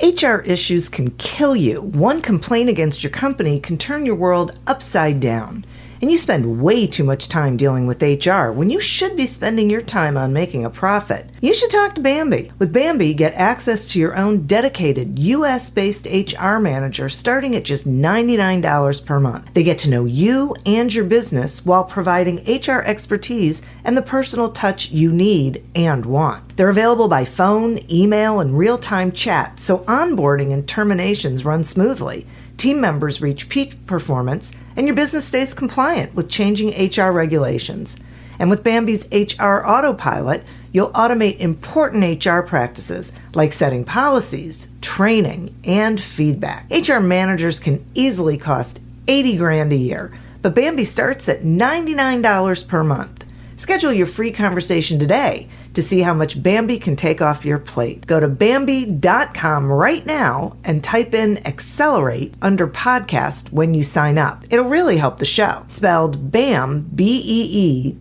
HR issues can kill you. One complaint against your company can turn your world upside down. And you spend way too much time dealing with HR when you should be spending your time on making a profit. You should talk to Bambi. With Bambi, get access to your own dedicated US-based HR manager starting at just $99 per month. They get to know you and your business while providing HR expertise and the personal touch you need and want. They're available by phone, email, and real-time chat, so onboarding and terminations run smoothly. Team members reach peak performance, and your business stays compliant with changing HR regulations. And with Bambi's HR Autopilot, you'll automate important HR practices like setting policies, training, and feedback. HR managers can easily cost $80,000 a year, but Bambi starts at $99 per month. Schedule your free conversation today to see how much Bambi can take off your plate. Go to Bambi.com right now and type in Accelerate under podcast when you sign up. It'll really help the show. Spelled BAM, BEE.com.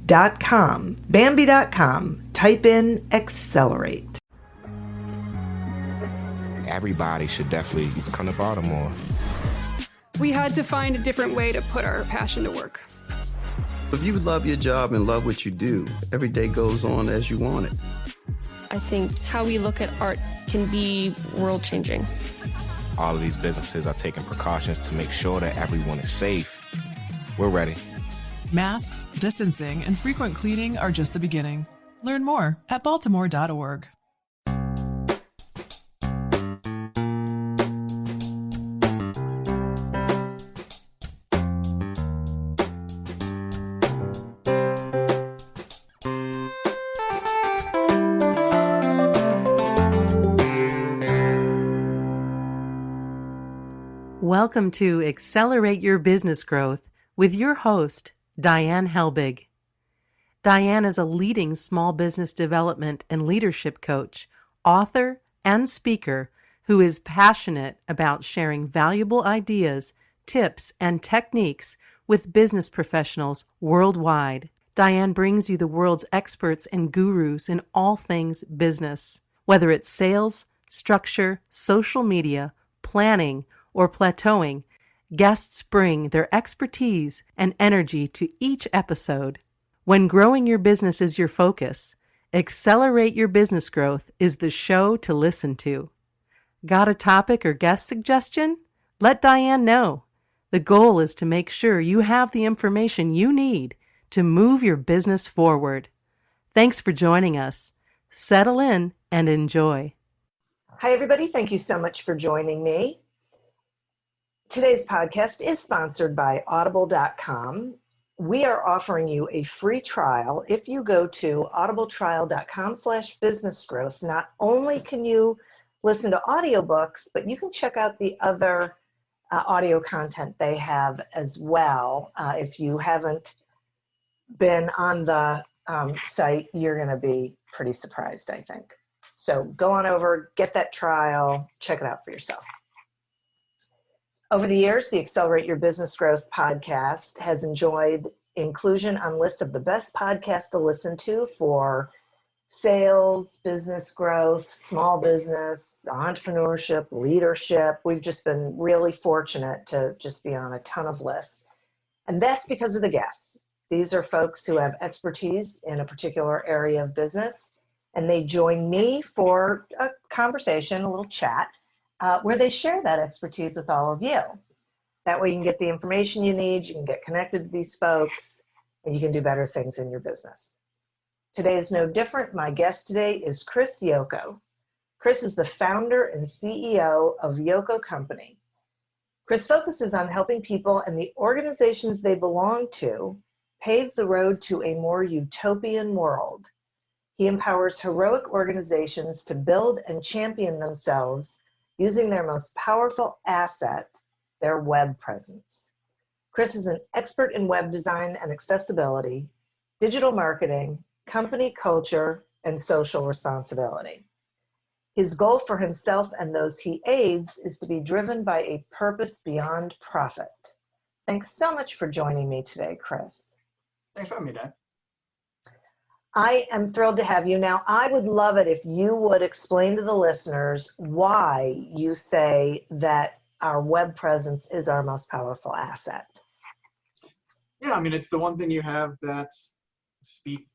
Bambi.com. Type in Accelerate. Everybody should definitely come to Baltimore. We had to find a different way to put our passion to work. If you love your job and love what you do, every day goes on as you want it. I think how we look at art can be world-changing. All of these businesses are taking precautions to make sure that everyone is safe. We're ready. Masks, distancing, and frequent cleaning are just the beginning. Learn more at baltimore.org. Welcome to Accelerate Your Business Growth with your host, Diane Helbig. Diane is a leading small business development and leadership coach, author, and speaker who is passionate about sharing valuable ideas, tips, and techniques with business professionals worldwide. Diane brings you the world's experts and gurus in all things business. Whether it's sales, structure, social media, planning, or plateauing, guests bring their expertise and energy to each episode. When growing your business is your focus, Accelerate Your Business Growth is the show to listen to. Got a topic or guest suggestion? Let Diane know. The goal is to make sure you have the information you need to move your business forward. Thanks for joining us. Settle in and enjoy. Hi, everybody. Thank you so much for joining me. Today's podcast is sponsored by Audible.com. We are offering you a free trial. If you go to audibletrial.com/businessgrowth, not only can you listen to audiobooks, but you can check out the other audio content they have as well. If you haven't been on the site, you're going to be pretty surprised, I think. So go on over, get that trial, check it out for yourself. Over the years, the Accelerate Your Business Growth podcast has enjoyed inclusion on lists of the best podcasts to listen to for sales, business growth, small business, entrepreneurship, leadership. We've just been really fortunate to just be on a ton of lists. And that's because of the guests. These are folks who have expertise in a particular area of business, and they join me for a conversation, a little chat, where they share that expertise with all of you. That way you can get the information you need, you can get connected to these folks, and you can do better things in your business. Today is no different. My guest today is Chris Yoko. Chris is the founder and CEO of Yoko Company. Chris focuses on helping people and the organizations they belong to pave the road to a more utopian world. He empowers heroic organizations to build and champion themselves using their most powerful asset, their web presence. Chris is an expert in web design and accessibility, digital marketing, company culture, and social responsibility. His goal for himself and those he aids is to be driven by a purpose beyond profit. Thanks so much for joining me today, Chris. Thanks for having me, Dan. I am thrilled to have you. Now, I would love it if you would explain to the listeners why you say that our web presence is our most powerful asset. Yeah, I mean, it's the one thing you have that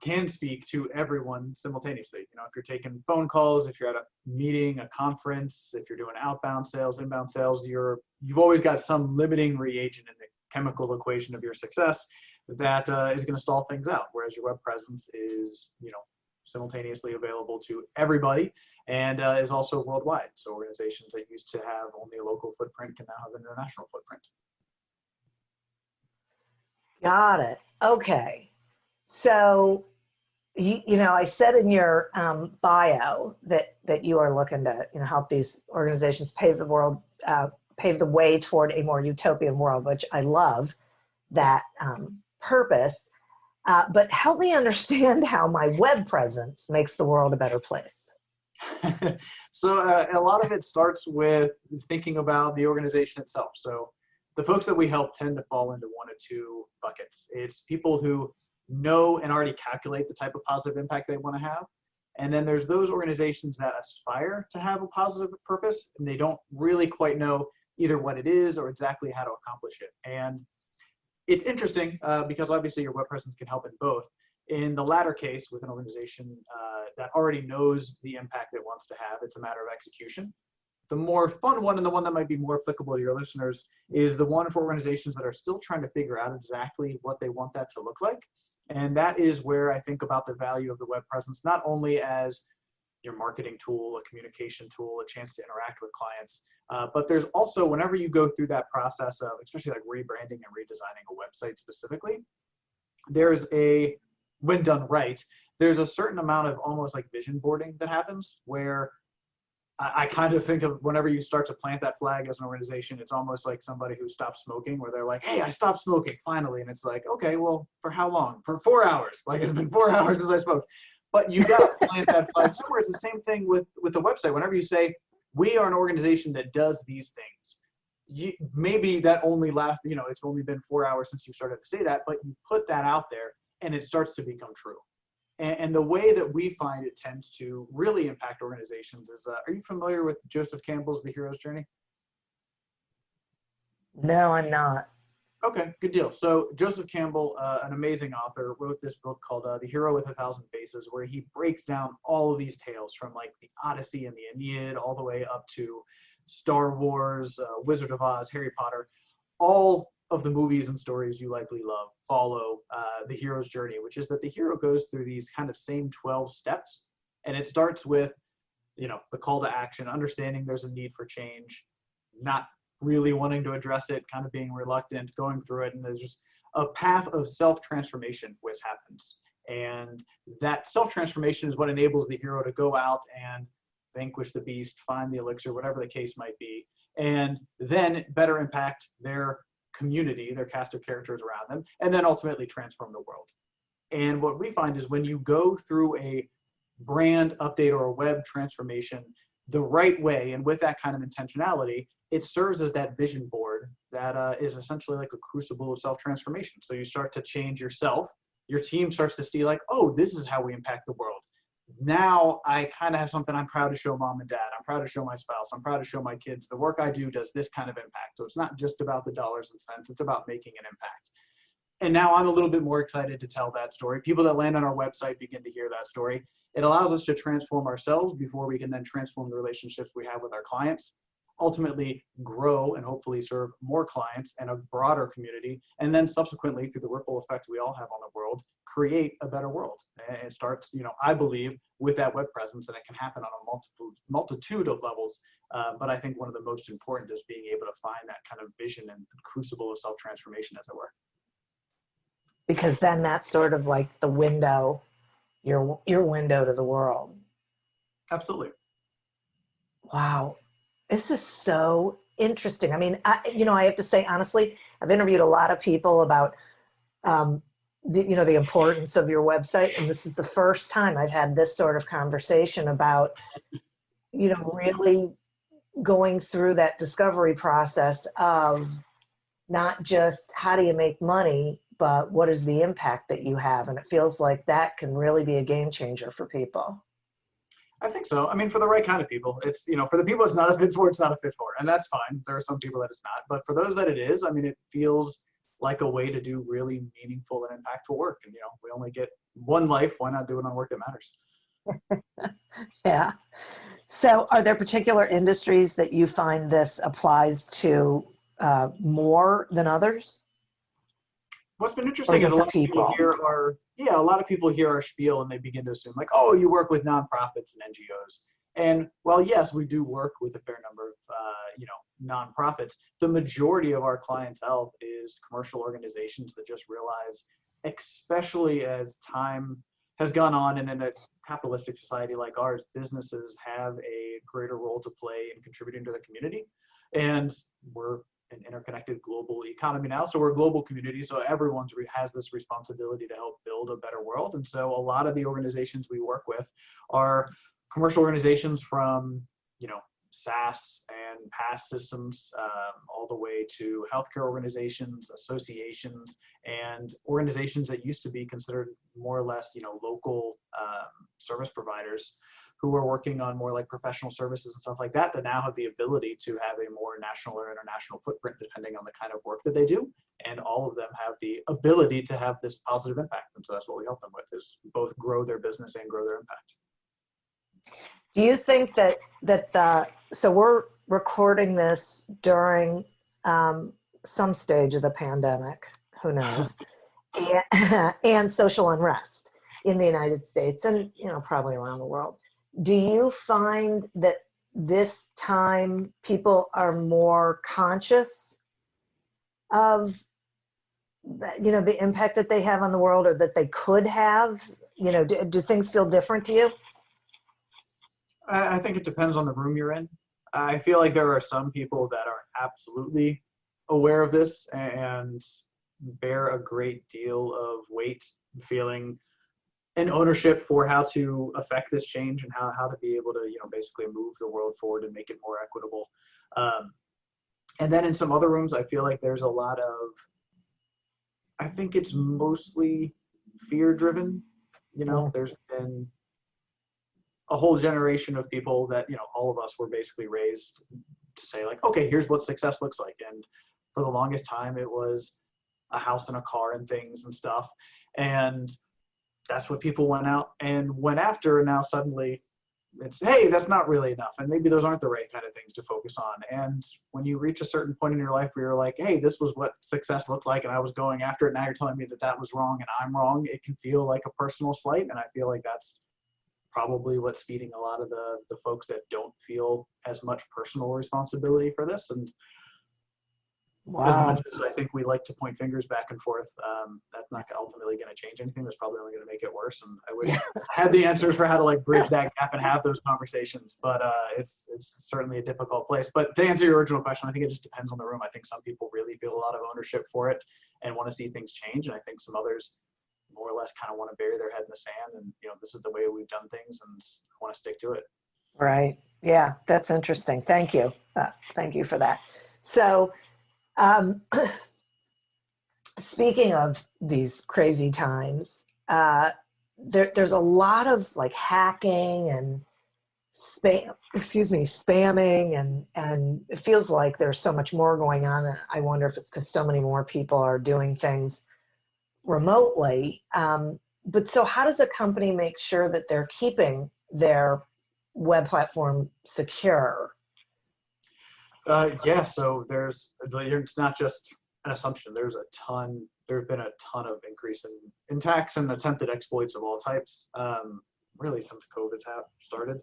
can speak to everyone simultaneously. You know, if you're taking phone calls, if you're at a meeting, a conference, if you're doing outbound sales, inbound sales, you've always got some limiting reagent in the chemical equation of your success that is going to stall things out. Whereas your web presence is, you know, simultaneously available to everybody and is also worldwide. So organizations that used to have only a local footprint can now have an international footprint. Got it. Okay. So, you know, I said in your bio that you are looking to, you know, help these organizations pave the way toward a more utopian world, which I love that purpose. But help me understand how my web presence makes the world a better place. So a lot of it starts with thinking about the organization itself. So the folks that we help tend to fall into one of two buckets. It's people who know and already calculate the type of positive impact they want to have. And then there's those organizations that aspire to have a positive purpose, and they don't really quite know either what it is or exactly how to accomplish it. And it's interesting because obviously your web presence can help in both. In the latter case, with an organization that already knows the impact it wants to have, it's a matter of execution. The more fun one, and the one that might be more applicable to your listeners, is the one for organizations that are still trying to figure out exactly what they want that to look like. And that is where I think about the value of the web presence, not only as your marketing tool, a communication tool, a chance to interact with clients, but there's also, whenever you go through that process of, especially like rebranding and redesigning a website specifically, when done right, there's a certain amount of almost like vision boarding that happens where I kind of think of whenever you start to plant that flag as an organization, it's almost like somebody who stopped smoking, where they're like, hey, I stopped smoking finally. And it's like, okay, well, for how long? For 4 hours. Like, it's been 4 hours since I smoked. But you got to plant that flag somewhere. It's the same thing with the website. Whenever you say, we are an organization that does these things, maybe that only lasts, you know, it's only been 4 hours since you started to say that, but you put that out there and it starts to become true. And the way that we find it tends to really impact organizations is, are you familiar with Joseph Campbell's The Hero's Journey? No, I'm not. Okay, good deal. So Joseph Campbell, an amazing author, wrote this book called The Hero with a Thousand Faces, where he breaks down all of these tales from like the Odyssey and the Aeneid all the way up to Star Wars, Wizard of Oz, Harry Potter. All of the movies and stories you likely love follow the hero's journey, which is that the hero goes through these kind of same 12 steps. And it starts with, you know, the call to action, understanding there's a need for change, not really wanting to address it, kind of being reluctant, going through it. And there's just a path of self-transformation which happens. And that self-transformation is what enables the hero to go out and vanquish the beast, find the elixir, whatever the case might be, and then better impact their community, their cast of characters around them, and then ultimately transform the world. And what we find is when you go through a brand update or a web transformation the right way and with that kind of intentionality, it serves as that vision board that is essentially like a crucible of self-transformation. So you start to change yourself, your team starts to see like, oh, this is how we impact the world. Now I kind of have something I'm proud to show mom and dad. I'm proud to show my spouse. I'm proud to show my kids. The work I do does this kind of impact. So it's not just about the dollars and cents. It's about making an impact. And now I'm a little bit more excited to tell that story. People that land on our website begin to hear that story. It allows us to transform ourselves before we can then transform the relationships we have with our clients, ultimately grow and hopefully serve more clients and a broader community. And then subsequently, through the ripple effect we all have on the world, create a better world. And it starts, you know, I believe, with that web presence, and it can happen on a multitude of levels. But I think one of the most important is being able to find that kind of vision and crucible of self-transformation, as it were. Because then that's sort of like the window, your window to the world. Absolutely. Wow. This is so interesting. I mean, I have to say, honestly, I've interviewed a lot of people about, the importance of your website. And this is the first time I've had this sort of conversation about, really going through that discovery process of not just how do you make money, but what is the impact that you have? And it feels like that can really be a game changer for people. I think so. I mean, for the right kind of people, it's, for the people it's not a fit for, it's not a fit for, and that's fine. There are some people that it's not, but for those that it is, I mean, it feels like a way to do really meaningful and impactful work. And, we only get one life. Why not do it on work that matters? Yeah. So are there particular industries that you find this applies to more than others? What's been interesting is a lot of people hear our spiel and they begin to assume like, oh, you work with nonprofits and NGOs. And while yes, we do work with a fair number of nonprofits, the majority of our clientele is commercial organizations that just realize, especially as time has gone on and in a capitalistic society like ours, businesses have a greater role to play in contributing to the community. And we're an interconnected global economy now. So we're a global community. So everyone has this responsibility to help build a better world. And so a lot of the organizations we work with are commercial organizations from, SaaS and PaaS systems, all the way to healthcare organizations, associations, and organizations that used to be considered more or less, local service providers who are working on more like professional services and stuff like that, that now have the ability to have a more national or international footprint depending on the kind of work that they do. And all of them have the ability to have this positive impact. And so that's what we help them with, is both grow their business and grow their impact. Do you think so we're recording this during some stage of the pandemic, who knows, and social unrest in the United States and, probably around the world. Do you find that this time people are more conscious of, the impact that they have on the world or that they could have? Do things feel different to you? I think it depends on the room you're in. I feel like there are some people that are absolutely aware of this and bear a great deal of weight, feeling an ownership for how to affect this change and how to be able to, basically move the world forward and make it more equitable. And then in some other rooms, I feel like there's a lot of, I think it's mostly fear driven. There's been a whole generation of people that, all of us were basically raised to say like, okay, here's what success looks like. And for the longest time, it was a house and a car and things and stuff. And that's what people went out and went after. And now suddenly it's, hey, that's not really enough. And maybe those aren't the right kind of things to focus on. And when you reach a certain point in your life where you're like, hey, this was what success looked like and I was going after it, now you're telling me that was wrong and I'm wrong, it can feel like a personal slight. And I feel like that's probably what's feeding a lot of the folks that don't feel as much personal responsibility for this. And as much as I think we like to point fingers back and forth, that's not ultimately going to change anything. That's probably only going to make it worse. And I wish I had the answers for how to bridge that gap and have those conversations. But it's certainly a difficult place. But to answer your original question, I think it just depends on the room. I think some people really feel a lot of ownership for it and want to see things change. And I think some others more or less kind of want to bury their head in the sand and, this is the way we've done things and want to stick to it. Right. Yeah, that's interesting. Thank you. Thank you for that. So, speaking of these crazy times, there's a lot of hacking and spamming and it feels like there's so much more going on. And I wonder if it's because so many more people are doing things remotely. But so how does a company make sure that they're keeping their web platform secure? So it's not just an assumption. There have been a ton of increase in attacks and attempted exploits of all types, really since COVID's started.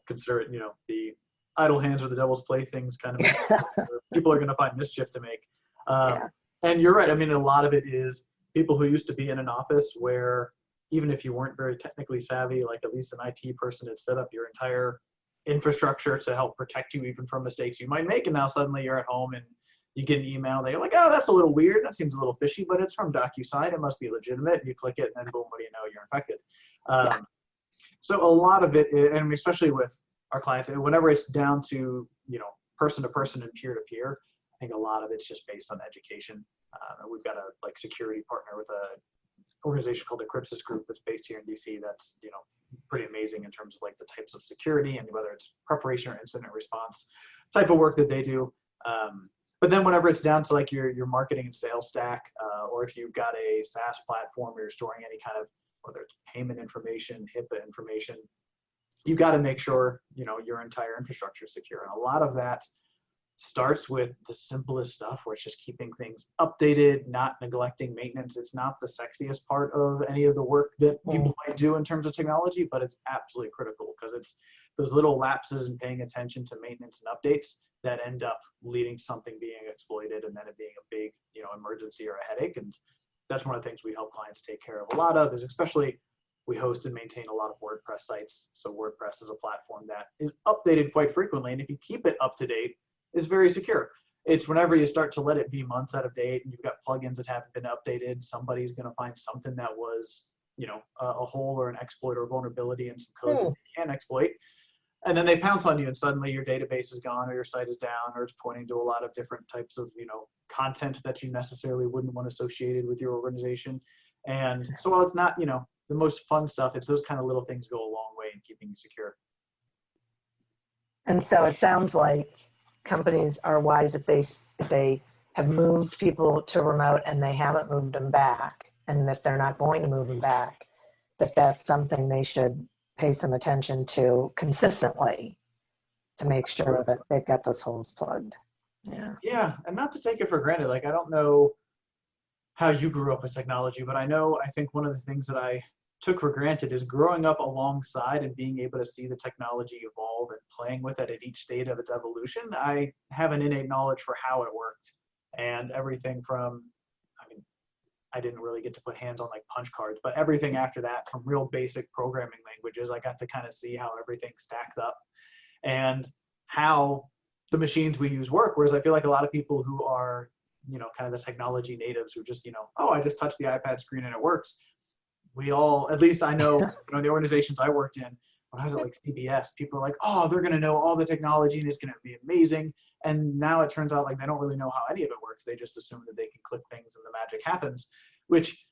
Consider it, the idle hands are the devil's playthings kind of people are going to find mischief to make. And you're right. I mean, a lot of it is people who used to be in an office where even if you weren't very technically savvy, like at least an IT person had set up your entire infrastructure to help protect you even from mistakes you might make. And now suddenly you're at home and you get an email that you're like, oh, that's a little weird. That seems a little fishy, but it's from DocuSign. It must be legitimate. And you click it and then boom, what do you know? You're infected. So a lot of it, and especially with our clients, whenever it's down to, person to person and peer to peer, I think a lot of it's just based on education. We've got a security partner with a organization called the Crypsis Group that's based here in DC. That's pretty amazing in terms of the types of security and whether it's preparation or incident response type of work that they do. But then whenever it's down to your marketing and sales stack, or if you've got a SaaS platform where you're storing any kind of, whether it's payment information, HIPAA information, you got to make sure your entire infrastructure is secure. And a lot of that starts with the simplest stuff, where it's just keeping things updated, not neglecting maintenance. It's not the sexiest part of any of the work that people might do in terms of technology, but it's absolutely critical, because it's those little lapses in paying attention to maintenance and updates that end up leading to something being exploited and then it being a big emergency or a headache. And that's one of the things we help clients take care of a lot of, is especially we host and maintain a lot of WordPress sites. So WordPress is a platform that is updated quite frequently, and if you keep it up to date, is very secure. It's whenever you start to let it be months out of date and you've got plugins that haven't been updated, somebody's going to find something that was, a hole or an exploit or vulnerability in some code that they can exploit. And then they pounce on you, and suddenly your database is gone, or your site is down, or it's pointing to a lot of different types of, content that you necessarily wouldn't want associated with your organization. And so while it's not, the most fun stuff, it's those kind of little things go a long way in keeping you secure. And so it sounds like companies are wise if they have moved people to remote and they haven't moved them back, and if they're not going to move them back, that's something they should pay some attention to consistently to make sure that they've got those holes plugged. Yeah, and not to take it for granted. I don't know how you grew up with technology, but I think one of the things that I took for granted is growing up alongside and being able to see the technology evolve and playing with it at each state of its evolution. I have an innate knowledge for how it worked, and everything from, I didn't really get to put hands on punch cards, but everything after that, from real basic programming languages, I got to kind of see how everything stacked up and how the machines we use work. Whereas I feel like a lot of people who are, kind of the technology natives who just, I just touch the iPad screen and it works. We all, at least I know, the organizations I worked in, when I was at CBS, people are like, oh, they're going to know all the technology and it's going to be amazing. And now it turns out they don't really know how any of it works. They just assume that they can click things and the magic happens, which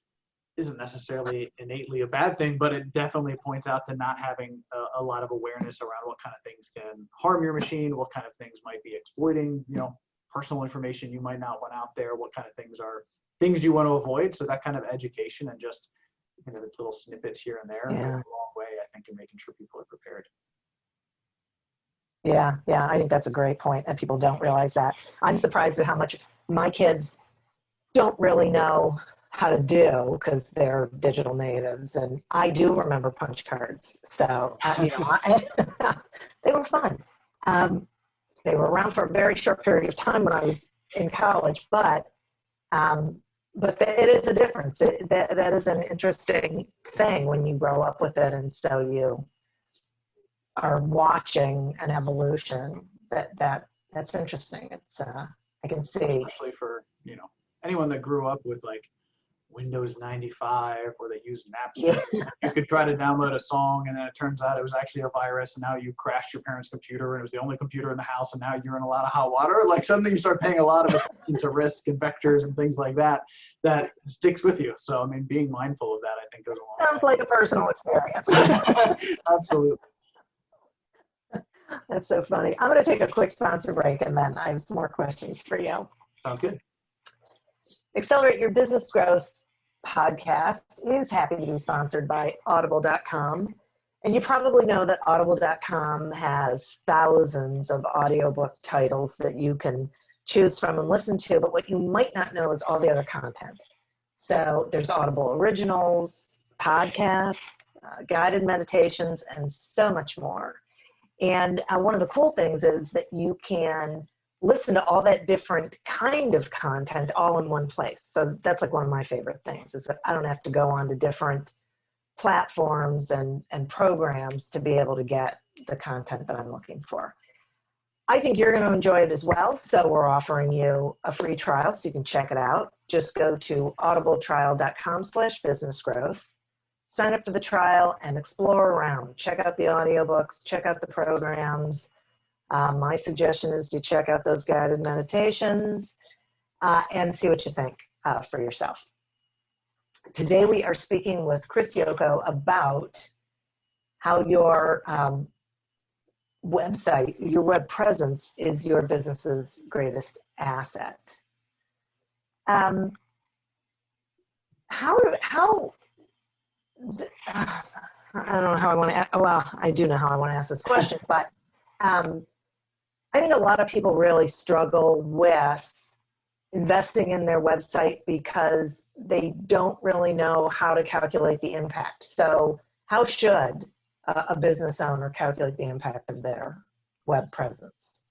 isn't necessarily innately a bad thing, but it definitely points out to not having a lot of awareness around what kind of things can harm your machine, what kind of things might be exploiting, personal information you might not want out there, what kind of things are things you want to avoid. So that kind of education and just it's little snippets here and there goes a long way, I think, in making sure people are prepared. Yeah, I think that's a great point, and people don't realize that. I'm surprised at how much my kids don't really know how to do, because they're digital natives, and I do remember punch cards. So, they were fun. They were around for a very short period of time when I was in college, but it is a difference. That is an interesting thing when you grow up with it, and so you are watching an evolution. That's interesting. It's I can see. Especially for anyone that grew up with Windows 95, or they used Napster. You could try to download a song, and then it turns out it was actually a virus, and now you crashed your parents' computer, and it was the only computer in the house, and now you're in a lot of hot water. Something you start paying a lot of attention to risk and vectors and things like that sticks with you. So, being mindful of that, I think, goes a long way. Sounds like a personal experience. Absolutely. That's so funny. I'm going to take a quick sponsor break, and then I have some more questions for you. Sounds good. Accelerate Your Business Growth podcast is happy to be sponsored by Audible.com. And you probably know that Audible.com has thousands of audiobook titles that you can choose from and listen to, but what you might not know is all the other content. So there's Audible originals, podcasts, guided meditations, and so much more. And one of the cool things is that you can listen to all that different kind of content all in one place. So that's one of my favorite things, is that I don't have to go on to different platforms and programs to be able to get the content that I'm looking for. I think you're going to enjoy it as well. So we're offering you a free trial so you can check it out. Just go to audibletrial.com/businessgrowth, sign up for the trial and explore around. Check out the audiobooks, check out the programs. My suggestion is to check out those guided meditations and see what you think for yourself. Today we are speaking with Chris Yoko about how your website, your web presence is your business's greatest asset. I don't know how I want to, well, I do know how I want to ask this question, but I think a lot of people really struggle with investing in their website because they don't really know how to calculate the impact. So how should a business owner calculate the impact of their web presence?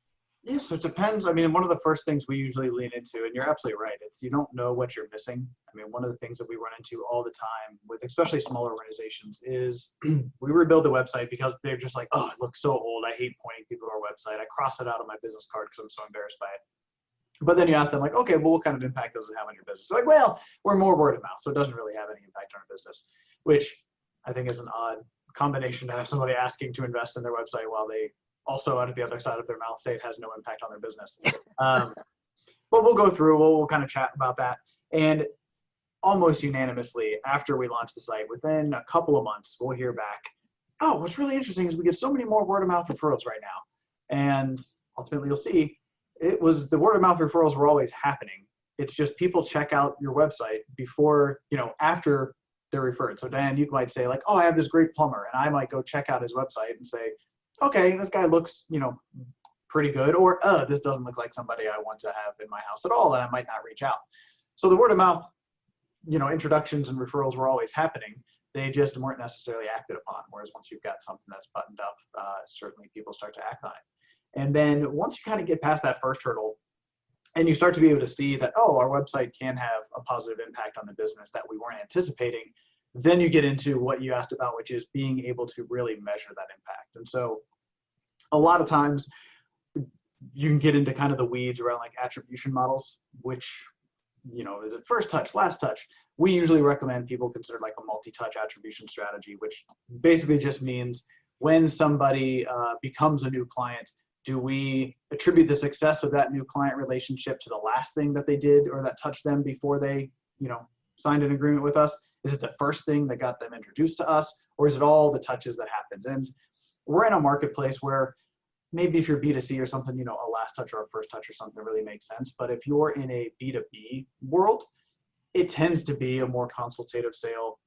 Yeah, so it depends. I mean, one of the first things we usually lean into, and you're absolutely right, it's you don't know what you're missing. I mean, one of the things that we run into all the time with especially smaller organizations is we rebuild the website because they're just like, oh, it looks so old. I hate pointing people to our website. I cross it out on my business card because I'm so embarrassed by it. But then you ask them like, okay, well, what kind of impact does it have on your business? They're like, well, we're more word of mouth, so it doesn't really have any impact on our business, which I think is an odd combination to have somebody asking to invest in their website while they also out of the other side of their mouth say it has no impact on their business. But we'll go through, we'll kind of chat about that. And almost unanimously, after we launch the site, within a couple of months, we'll hear back, oh, what's really interesting is we get so many more word of mouth referrals right now. And ultimately you'll see, it was the word of mouth referrals were always happening. It's just people check out your website before, after they're referred. So Diane, you might say like, oh, I have this great plumber, and I might go check out his website and say, okay, this guy looks, pretty good, or this doesn't look like somebody I want to have in my house at all, and I might not reach out. So the word of mouth, introductions and referrals were always happening. They just weren't necessarily acted upon. Whereas once you've got something that's buttoned up, certainly people start to act on it. And then once you kind of get past that first hurdle and you start to be able to see that, oh, our website can have a positive impact on the business that we weren't anticipating, then you get into what you asked about, which is being able to really measure that impact. And so a lot of times you can get into kind of the weeds around like attribution models, which, is it first touch, last touch? We usually recommend people consider like a multi-touch attribution strategy, which basically just means when somebody becomes a new client, do we attribute the success of that new client relationship to the last thing that they did or that touched them before they, signed an agreement with us? Is it the first thing that got them introduced to us, or is it all the touches that happened? And we're in a marketplace where maybe if you're B2C or something, a last touch or a first touch or something really makes sense. But if you're in a B2B world, it tends to be a more consultative sale.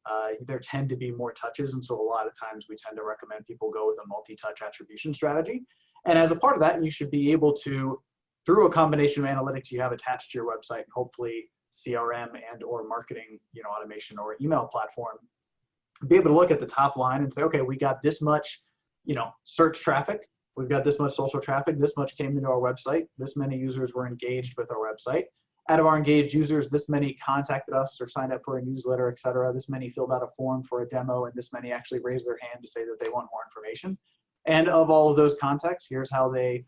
There tend to be more touches. And so a lot of times we tend to recommend people go with a multi-touch attribution strategy. And as a part of that, you should be able to, through a combination of analytics you have attached to your website, hopefully CRM and or marketing, automation or email platform, be able to look at the top line and say, okay, we got this much, search traffic. We've got this much social traffic. This much came into our website. This many users were engaged with our website. Out of our engaged users, this many contacted us or signed up for a newsletter, et cetera. This many filled out a form for a demo, and this many actually raised their hand to say that they want more information. And of all of those contacts, here's how they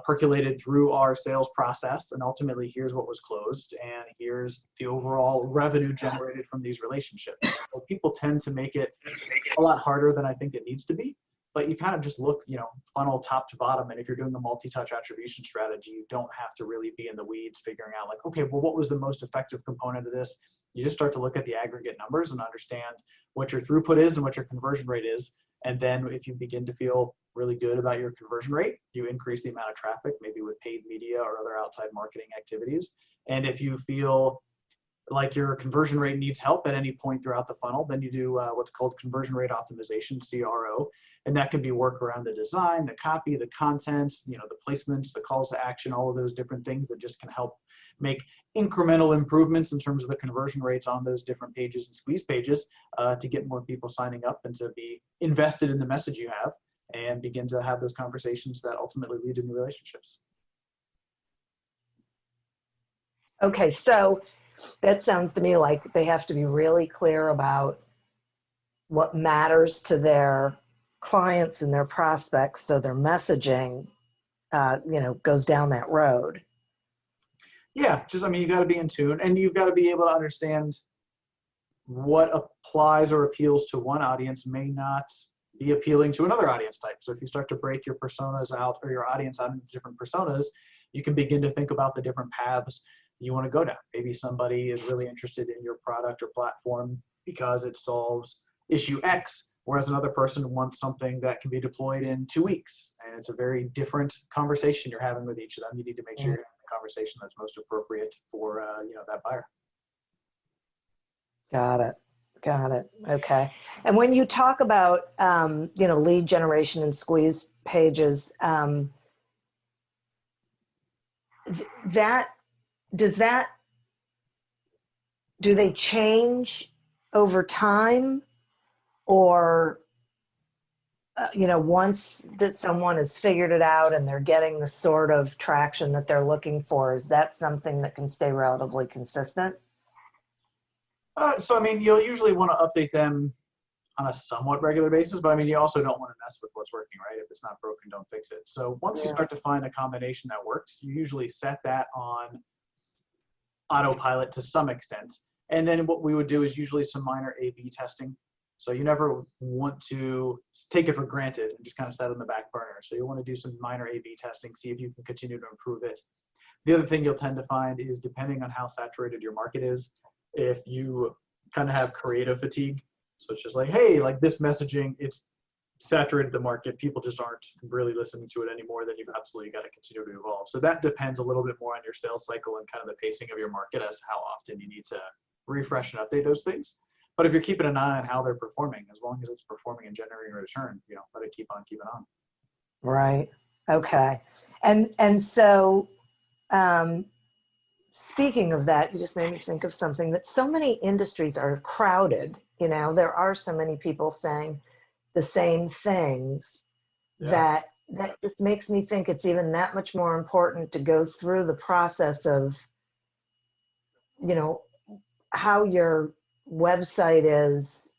percolated through our sales process, and ultimately here's what was closed, and here's the overall revenue generated from these relationships. So people tend to make it a lot harder than I think it needs to be, but you kind of just look, funnel top to bottom, and if you're doing a multi-touch attribution strategy, you don't have to really be in the weeds figuring out like, okay, well, what was the most effective component of this? You just start to look at the aggregate numbers and understand what your throughput is and what your conversion rate is. And then if you begin to feel really good about your conversion rate, you increase the amount of traffic, maybe with paid media or other outside marketing activities. And if you feel like your conversion rate needs help at any point throughout the funnel, then you do what's called conversion rate optimization, CRO. And that can be work around the design, the copy, the content, the placements, the calls to action, all of those different things that just can help make incremental improvements in terms of the conversion rates on those different pages and squeeze pages to get more people signing up and to be invested in the message you have and begin to have those conversations that ultimately lead to new relationships. Okay, so that sounds to me like they have to be really clear about what matters to their clients and their prospects, so their messaging, goes down that road. Yeah, you got to be in tune, and you've got to be able to understand what applies or appeals to one audience may not be appealing to another audience type. So if you start to break your personas out or your audience out into different personas, you can begin to think about the different paths you want to go down. Maybe somebody is really interested in your product or platform because it solves issue X, whereas another person wants something that can be deployed in 2 weeks. And it's a very different conversation you're having with each of them. You need to make sure you're having the conversation that's most appropriate for that buyer. Got it. Got it. Okay. And when you talk about, lead generation and squeeze pages, do they change over time, or, once that someone has figured it out and they're getting the sort of traction that they're looking for, is that something that can stay relatively consistent? You'll usually want to update them on a somewhat regular basis, but you also don't want to mess with what's working, right? If it's not broken, don't fix it. So once you start to find a combination that works, you usually set that on autopilot to some extent. And then what we would do is usually some minor A/B testing. So you never want to take it for granted and just kind of set it on the back burner. So you want to do some minor A/B testing, see if you can continue to improve it. The other thing you'll tend to find is, depending on how saturated your market is, if you kind of have creative fatigue, so it's just like, hey, like this messaging, it's saturated the market, people just aren't really listening to it anymore, then you've absolutely got to continue to evolve. So that depends a little bit more on your sales cycle and kind of the pacing of your market as to how often you need to refresh and update those things. But if you're keeping an eye on how they're performing, as long as it's performing and generating a return, let it keep on keeping on. Right. Okay. And so, speaking of that, you just made me think of something, that so many industries are crowded. There are so many people saying the same things that just makes me think it's even that much more important to go through the process of, how your website is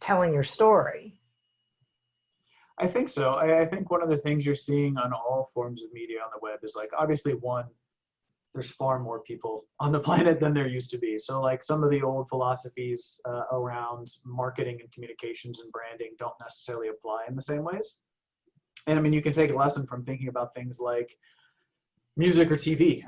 telling your story. I think so. I think one of the things you're seeing on all forms of media on the web is, like, obviously, one, there's far more people on the planet than there used to be. So like some of the old philosophies around marketing and communications and branding don't necessarily apply in the same ways. And you can take a lesson from thinking about things like music or TV.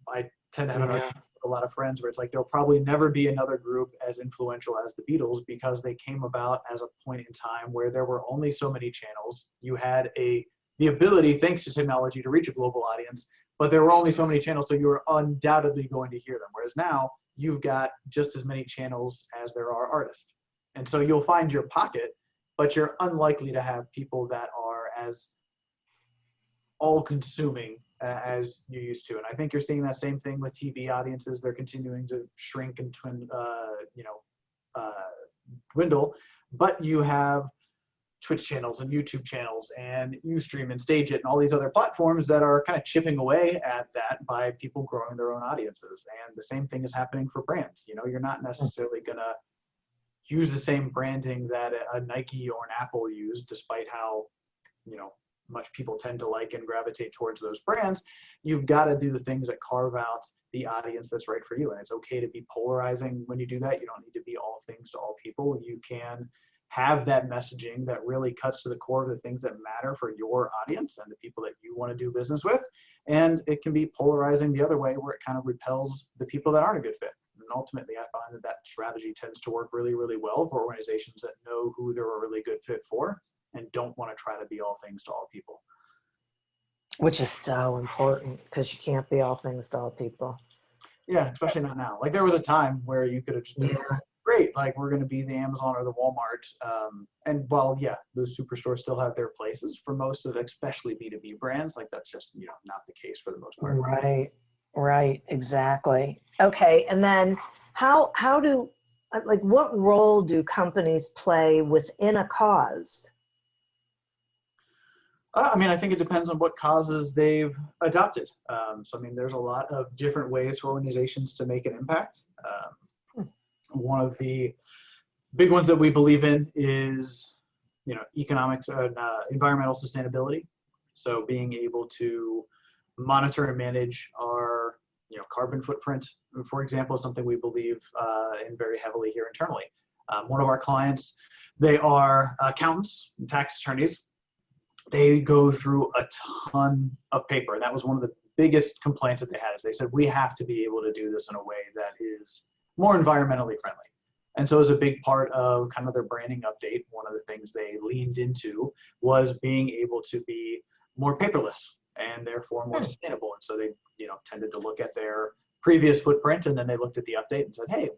I tend to have a lot of friends where it's like, there'll probably never be another group as influential as the Beatles, because they came about as a point in time where there were only so many channels. You had the ability, thanks to technology, to reach a global audience, but there were only so many channels, so you were undoubtedly going to hear them. Whereas now, you've got just as many channels as there are artists. And so you'll find your pocket, but you're unlikely to have people that are as all-consuming as you used to. And I think you're seeing that same thing with TV audiences. They're continuing to shrink and dwindle, but you have Twitch channels and YouTube channels and Ustream and StageIt and all these other platforms that are kind of chipping away at that by people growing their own audiences. And the same thing is happening for brands. You're not necessarily going to use the same branding that a Nike or an Apple use, despite how, much people tend to like and gravitate towards those brands. You've got to do the things that carve out the audience that's right for you. And it's okay to be polarizing when you do that. You don't need to be all things to all people. You can have that messaging that really cuts to the core of the things that matter for your audience and the people that you want to do business with. And it can be polarizing the other way, where it kind of repels the people that aren't a good fit. And ultimately, I find that strategy tends to work really, really well for organizations that know who they're a really good fit for and don't want to try to be all things to all people. Which is so important, because you can't be all things to all people. Yeah, especially not now. Like, there was a time where you could have just been, great, like, we're going to be the Amazon or the Walmart. And while, those superstores still have their places, for most of, especially B2B brands, like, that's just, not the case for the most part. Right, exactly. Okay, and then how do, what role do companies play within a cause? I think it depends on what causes they've adopted. There's a lot of different ways for organizations to make an impact. One of the big ones that we believe in is, economics and environmental sustainability. So being able to monitor and manage our, carbon footprint, for example, is something we believe in very heavily here internally. One of our clients, they are accountants and tax attorneys. They go through a ton of paper. That was one of the biggest complaints that they had, is they said, we have to be able to do this in a way that is more environmentally friendly. And so as a big part of kind of their branding update, one of the things they leaned into was being able to be more paperless and therefore more sustainable. And so they, tended to look at their previous footprint, and then they looked at the update and said, hey,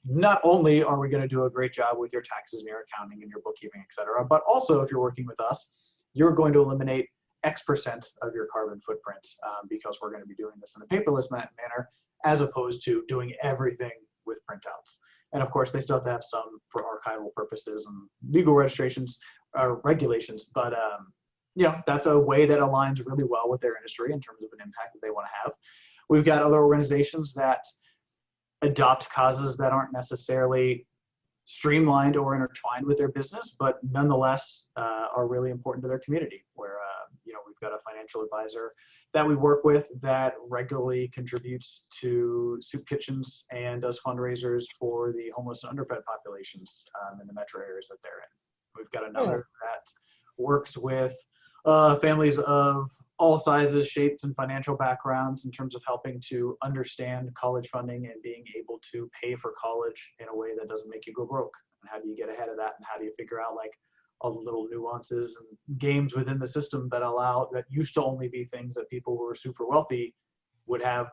not only are we going to do a great job with your taxes and your accounting and your bookkeeping, et cetera, but also if you're working with us, you're going to eliminate X% of your carbon footprint because we're going to be doing this in a paperless manner, as opposed to doing everything with printouts. And of course, they still have to have some for archival purposes and legal registrations or regulations, but that's a way that aligns really well with their industry in terms of an impact that they want to have. We've got other organizations that adopt causes that aren't necessarily streamlined or intertwined with their business, but nonetheless are really important to their community, where we've got a financial advisor that we work with that regularly contributes to soup kitchens and does fundraisers for the homeless and underfed populations in the metro areas that they're in. We've got another that works with families of all sizes, shapes, and financial backgrounds in terms of helping to understand college funding and being able to pay for college in a way that doesn't make you go broke. And how do you get ahead of that? And how do you figure out all the little nuances and games within the system that used to only be things that people who were super wealthy would have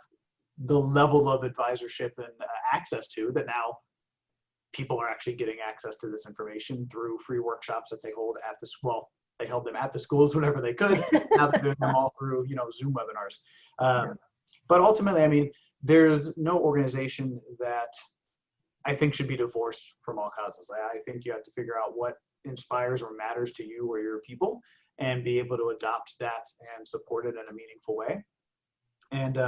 the level of advisorship and access to, that now people are actually getting access to this information through free workshops that they hold at the school. They held them at the schools whenever they could. Now they're doing them all through, Zoom webinars. But ultimately, there's no organization that I think should be divorced from all causes. I think you have to figure out what inspires or matters to you or your people, and be able to adopt that and support it in a meaningful way. And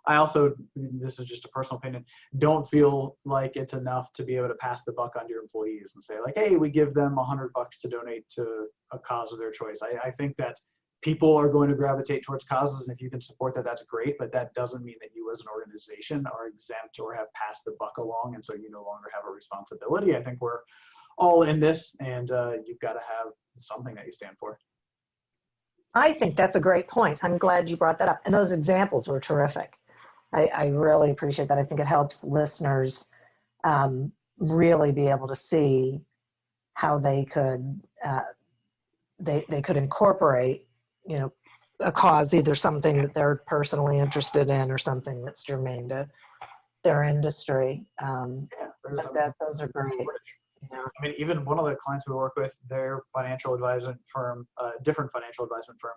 I also, this is just a personal opinion, don't feel like it's enough to be able to pass the buck on to your employees and say hey, we give them $100 to donate to a cause of their choice. I think that people are going to gravitate towards causes, and if you can support that, that's great, but that doesn't mean that you as an organization are exempt or have passed the buck along, and so you no longer have a responsibility. I think we're all in this, and you've got to have something that you stand for. I think that's a great point. I'm glad you brought that up. And those examples were terrific. I really appreciate that. I think it helps listeners really be able to see how they could they could incorporate, a cause, either something that they're personally interested in or something that's germane to their industry. Those are great. Yeah. Even one of the clients we work with, their financial advisement firm, different financial advisement firm,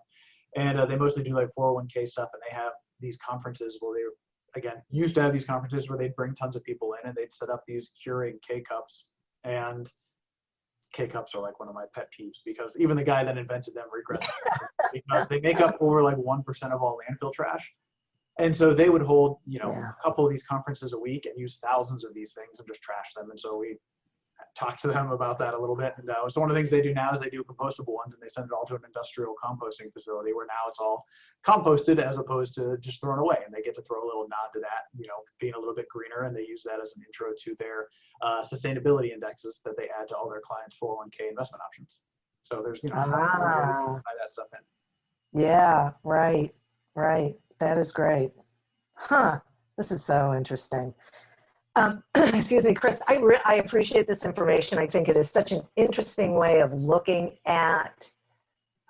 and they mostly do 401k stuff, and they have these conferences where they, again, used to have these conferences where they'd bring tons of people in and they'd set up these Keurig K-Cups. And K-Cups are one of my pet peeves, because even the guy that invented them regrets it, because they make up over 1% of all landfill trash. And so they would hold, a couple of these conferences a week and use thousands of these things and just trash them. And so we talked to them about that a little bit. And so one of the things they do now is they do compostable ones, and they send it all to an industrial composting facility where now it's all composted as opposed to just thrown away. And they get to throw a little nod to that, being a little bit greener. And they use that as an intro to their sustainability indexes that they add to all their clients' 401k investment options. So there's, buy that stuff in. Yeah, right. That is great. This is so interesting. Excuse me, Chris, I appreciate this information. I think it is such an interesting way of looking at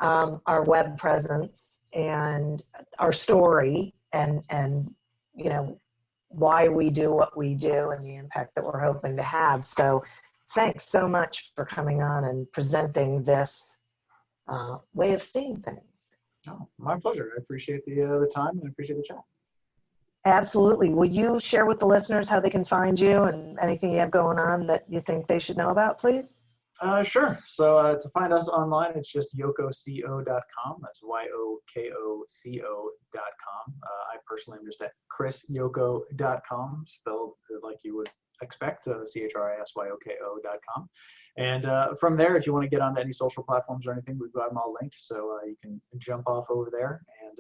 our web presence and our story, and why we do what we do and the impact that we're hoping to have. So thanks so much for coming on and presenting this way of seeing things. Oh, my pleasure. I appreciate the time, and I appreciate the chat. Absolutely. Will you share with the listeners how they can find you and anything you have going on that you think they should know about, please? Sure. So to find us online, it's just yokoco.com. That's YOKOCO.com. I personally am just at chrisyoko.com, spelled like you would expect, CHRISYOKO.com. And from there, if you want to get onto any social platforms or anything, we've got them all linked. So you can jump off over there, and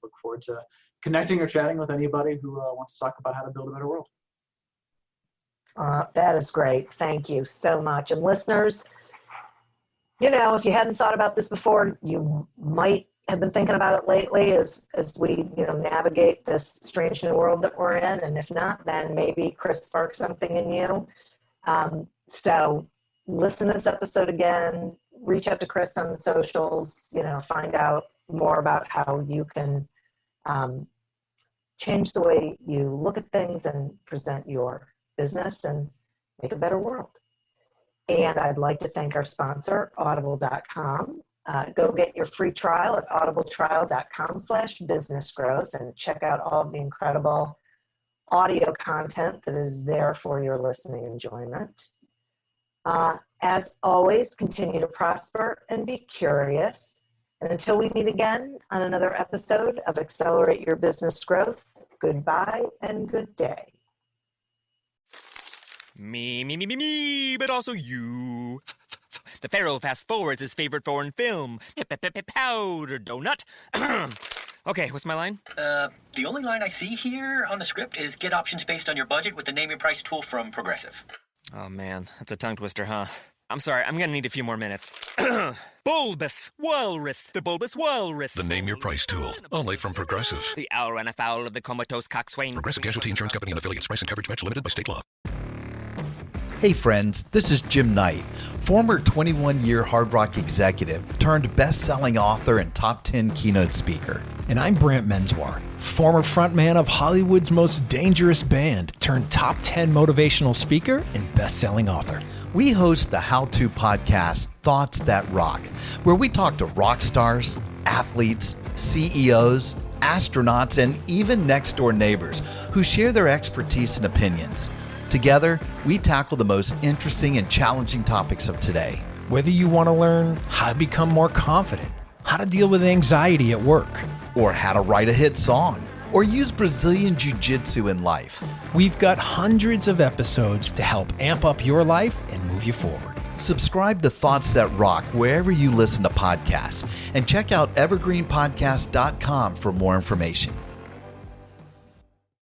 look forward to connecting or chatting with anybody who wants to talk about how to build a better world. That is great. Thank you so much. And listeners, if you hadn't thought about this before, you might have been thinking about it lately as we, navigate this strange new world that we're in. And if not, then maybe Chris sparked something in you. So listen to this episode again, reach out to Chris on the socials, find out more about how you can change the way you look at things and present your business and make a better world. And I'd like to thank our sponsor, audible.com. Go get your free trial at audibletrial.com/businessgrowth and check out all of the incredible audio content that is there for your listening enjoyment. As always, continue to prosper and be curious. And until we meet again on another episode of Accelerate Your Business Growth, goodbye and good day. Me, but also you. The Pharaoh fast forwards his favorite foreign film, Powder Donut. Okay, what's my line? The only line I see here on the script is get options based on your budget with the Name Your Price tool from Progressive. Oh man, that's a tongue twister, huh? I'm sorry, I'm gonna need a few more minutes. Bulbous Walrus, the Bulbous Walrus. The Name Your Price tool, only from Progressive. The owl ran afoul of the comatose coxswain. Progressive Casualty Insurance Company and affiliates. Price and coverage match limited by state law. Hey friends, this is Jim Knight, former 21-year Hard Rock executive turned best-selling author and top 10 keynote speaker. And I'm Brant Menswar, former frontman of Hollywood's Most Dangerous Band turned top 10 motivational speaker and best-selling author. We host the how-to podcast Thoughts That Rock, where we talk to rock stars, athletes, CEOs, astronauts, and even next-door neighbors who share their expertise and opinions. Together, we tackle the most interesting and challenging topics of today. Whether you want to learn how to become more confident, how to deal with anxiety at work, or how to write a hit song, or use Brazilian Jiu-Jitsu in life, we've got hundreds of episodes to help amp up your life and move you forward. Subscribe to Thoughts That Rock wherever you listen to podcasts, and check out evergreenpodcast.com for more information.